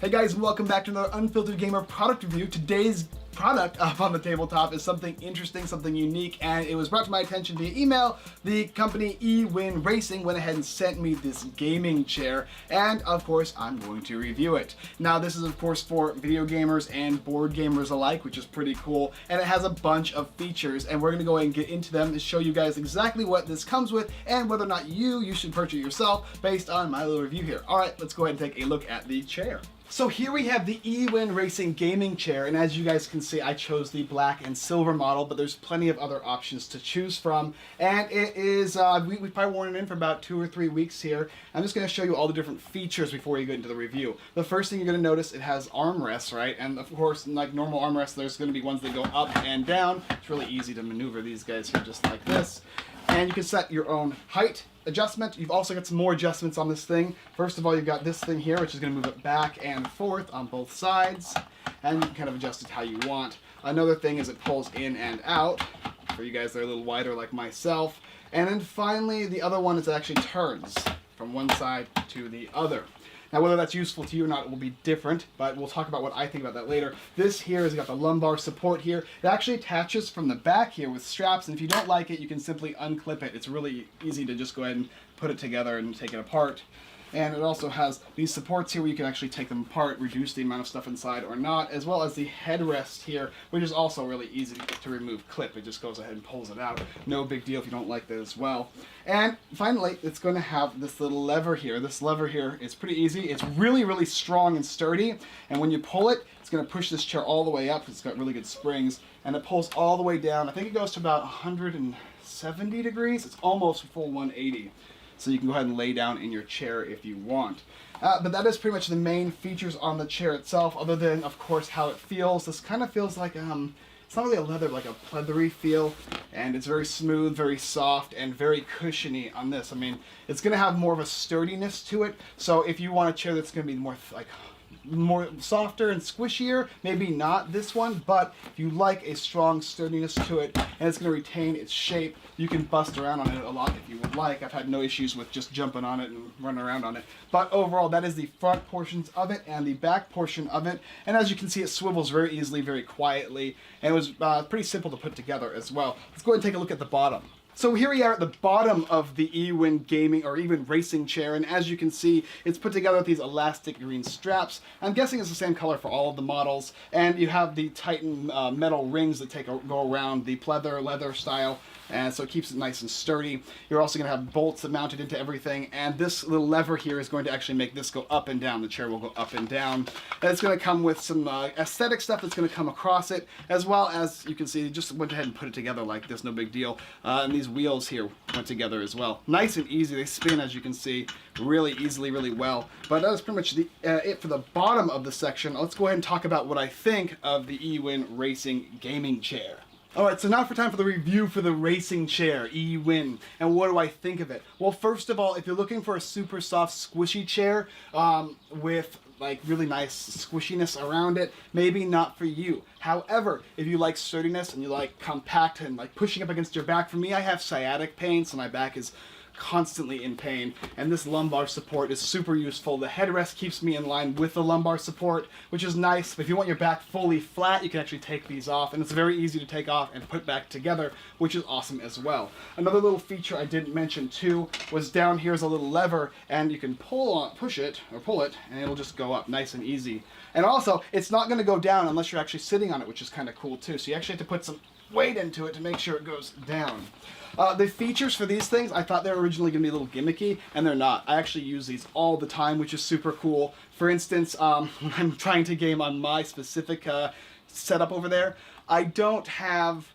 Hey guys, and welcome back to another Unfiltered Gamer product review. Today's product up on the tabletop is something interesting, something unique, and it was brought to my attention via email. The company EwinRacing went ahead and sent me this gaming chair, and of course I'm going to review it. Now this is of course for video gamers and board gamers alike, which is pretty cool, and it has a bunch of features, and we're going to go ahead and get into them and show you guys exactly what this comes with and whether or not you should purchase it yourself based on my little review here. Alright, let's go ahead and take a look at the chair. So here we have the EwinRacing gaming chair, and as you guys can see, I chose the black and silver model, but there's plenty of other options to choose from, and it is, we've probably worn it in for about 2 or 3 weeks here. I'm just going to show you all the different features before we get into the review. The first thing you're going to notice, it has armrests, right? And of course, like normal armrests, there's going to be ones that go up and down. It's really easy to maneuver these guys here just like this. And you can set your own height adjustment. You've also got some more adjustments on this thing. First of all, you've got this thing here, which is going to move it back and forth on both sides, and you can kind of adjust it how you want. Another thing is it pulls in and out for you guys that are a little wider like myself. And then finally, the other one is it actually turns from one side to the other. Now, whether that's useful to you or not will be different, but we'll talk about what I think about that later. This here has got the lumbar support here. It actually attaches from the back here with straps, and if you don't like it, you can simply unclip it. It's really easy to just go ahead and put it together and take it apart. And it also has these supports here where you can actually take them apart, reduce the amount of stuff inside or not, as well as the headrest here, which is also really easy to remove clip. It just goes ahead and pulls it out. No big deal if you don't like that as well. And finally, it's going to have this little lever here. This lever here is pretty easy. It's really, really strong and sturdy. And when you pull it, it's going to push this chair all the way up. It's got really good springs. And it pulls all the way down. I think it goes to about 170 degrees. It's almost a full 180. So you can go ahead and lay down in your chair if you want. But that is pretty much the main features on the chair itself, other than, of course, how it feels. This kind of feels like, it's not really a leather, like a pleathery feel, and it's very smooth, very soft, and very cushiony on this. I mean, it's going to have more of a sturdiness to it, so if you want a chair that's going to be more, more softer and squishier, maybe not this one, but if you like a strong sturdiness to it and it's going to retain its shape, you can bust around on it a lot if you would like. I've had no issues with just jumping on it and running around on it. But overall, that is the front portions of it and the back portion of it. And as you can see, it swivels very easily, very quietly, and it was pretty simple to put together as well. Let's go ahead and take a look at the bottom. So here we are at the bottom of the EwinRacing chair, and as you can see, it's put together with these elastic green straps. I'm guessing it's the same color for all of the models, and you have the Titan metal rings that go around the pleather leather style, and so it keeps it nice and sturdy. You're also going to have bolts that mounted into everything, and this little lever here is going to actually make this go up and down. The chair will go up and down. And it's going to come with some aesthetic stuff that's going to come across it, as well as you can see, just went ahead and put it together like this, no big deal. And these wheels here went together as well. Nice and easy. They spin, as you can see, really easily, really well. But that is pretty much it for the bottom of the section. Let's go ahead and talk about what I think of the EwinRacing gaming chair. Alright, so now for time for the review for the racing chair, Ewin, and what do I think of it? Well, first of all, if you're looking for a super soft, squishy chair with like really nice squishiness around it, maybe not for you. However, if you like sturdiness and you like compact and like pushing up against your back, for me, I have sciatic pain, so my back is constantly in pain, and this lumbar support is super useful. The headrest keeps me in line with the lumbar support, which is nice. But if you want your back fully flat, you can actually take these off, and it's very easy to take off and put back together, which is awesome as well. Another little feature I didn't mention too was down here is a little lever, and you can push it, and it'll just go up nice and easy. And also, it's not going to go down unless you're actually sitting on it, which is kind of cool too. So you actually have to put some weight into it to make sure it goes down. The features for these things, I thought they were originally going to be a little gimmicky, and they're not. I actually use these all the time, which is super cool. For instance, when I'm trying to game on my specific setup over there, I don't have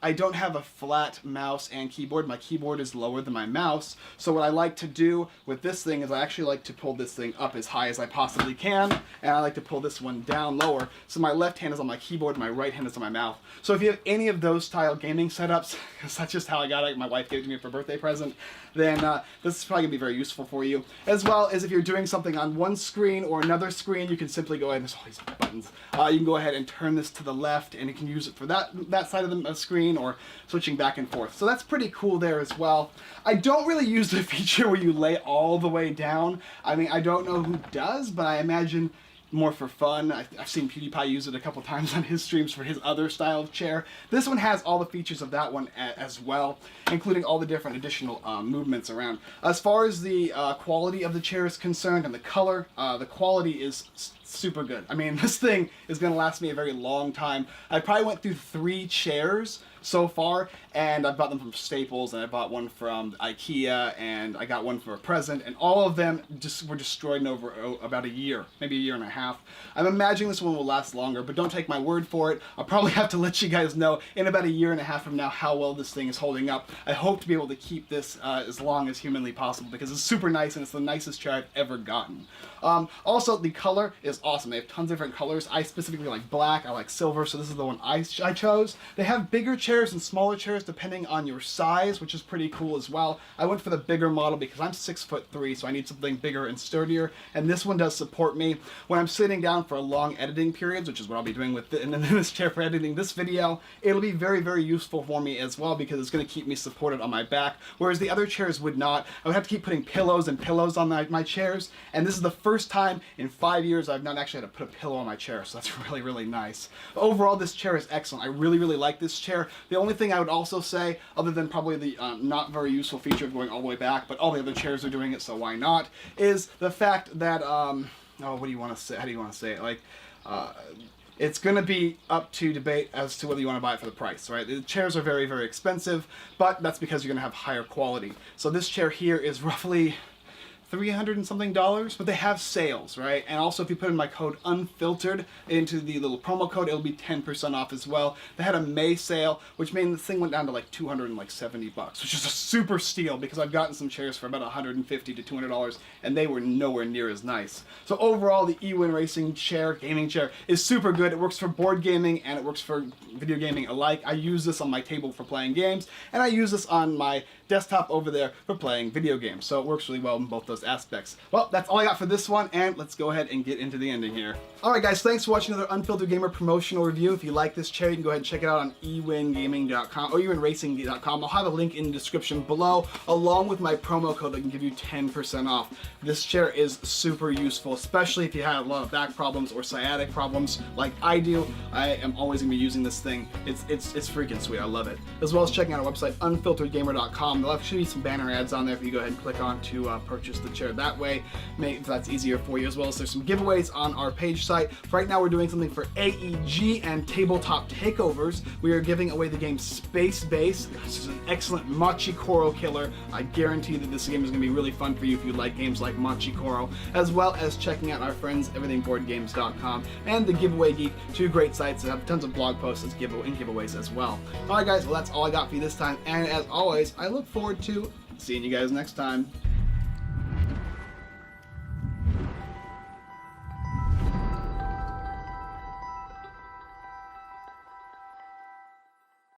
a flat mouse and keyboard. My keyboard is lower than my mouse. So what I like to do with this thing is I actually like to pull this thing up as high as I possibly can, and I like to pull this one down lower. So my left hand is on my keyboard, my right hand is on my mouth. So if you have any of those style gaming setups, because that's just how I got it, my wife gave it to me for a birthday present, then this is probably going to be very useful for you. As well as if you're doing something on one screen or another screen, you can simply go ahead, there's all these buttons, you can go ahead and turn this to the left, and you can use it for that side of the screen, or switching back and forth. So that's pretty cool there as well. I don't really use the feature where you lay all the way down. I mean, I don't know who does, but I imagine more for fun. I've seen PewDiePie use it a couple times on his streams for his other style of chair. This one has all the features of that one as well, including all the different additional movements around. As far as the quality of the chair is concerned and the color, the quality is super good. I mean, this thing is going to last me a very long time. I probably went through 3 chairs so far, and I bought them from Staples, and I bought one from IKEA, and I got one for a present, and all of them just were destroyed in over about a year, maybe a year and a half. I'm imagining this one will last longer, but don't take my word for it. I'll probably have to let you guys know in about a year and a half from now how well this thing is holding up. I hope to be able to keep this as long as humanly possible, because it's super nice, and it's the nicest chair I've ever gotten. Also, the color is awesome. They have tons of different colors. I specifically like black, I like silver, so this is the one I chose. They have bigger chairs and smaller chairs depending on your size, which is pretty cool as well. I went for the bigger model because I'm 6'3", so I need something bigger and sturdier, and this one does support me. When I'm sitting down for long editing periods, which is what I'll be doing with in this chair for editing this video, it'll be very, very useful for me as well because it's going to keep me supported on my back, whereas the other chairs would not. I would have to keep putting pillows and pillows on my chairs, and this is the first time in 5 years I've not actually had to put a pillow on my chair, so that's really, really nice. Overall, this chair is excellent. I really, really like this chair. The only thing I would also say, other than probably the not very useful feature of going all the way back, but all the other chairs are doing it, so why not, is the fact that, oh, what do you want to say? How do you want to say it? Like, it's going to be up to debate as to whether you want to buy it for the price, right? The chairs are very, very expensive, but that's because you're going to have higher quality. So this chair here is roughly $300 and something, but they have sales, right? And also if you put in my code unfiltered into the little promo code, it'll be 10% off as well. They had a May sale, which means the thing went down to like $270, which is a super steal because I've gotten some chairs for about $150 to $200, and they were nowhere near as nice. So overall, the EwinRacing chair, gaming chair, is super good. It works for board gaming and it works for video gaming alike. I use this on my table for playing games, and I use this on my desktop over there for playing video games. So it works really well in both those aspects. Well, that's all I got for this one, and let's go ahead and get into the ending here. Alright guys, thanks for watching another Unfiltered Gamer promotional review. If you like this chair, you can go ahead and check it out on ewingaming.com or EwinRacing.com. I'll have a link in the description below, along with my promo code that can give you 10% off. This chair is super useful, especially if you have a lot of back problems or sciatic problems like I do. I am always going to be using this thing. It's freaking sweet. I love it. As well as checking out our website, unfilteredgamer.com. There'll actually be some banner ads on there if you go ahead and click on to purchase the chair that way, if that's easier for you, as well as there's some giveaways on our page site. Right now we're doing something for AEG and Tabletop Takeovers. We are giving away the game Space Base. This is an excellent Machi Koro killer. I guarantee that this game is going to be really fun for you if you like games like Machi Koro, as well as checking out our friends everythingboardgames.com and the Giveaway Geek, 2 great sites that have tons of blog posts and giveaways as well. Alright guys, well that's all I got for you this time, and as always, I look forward to seeing you guys next time.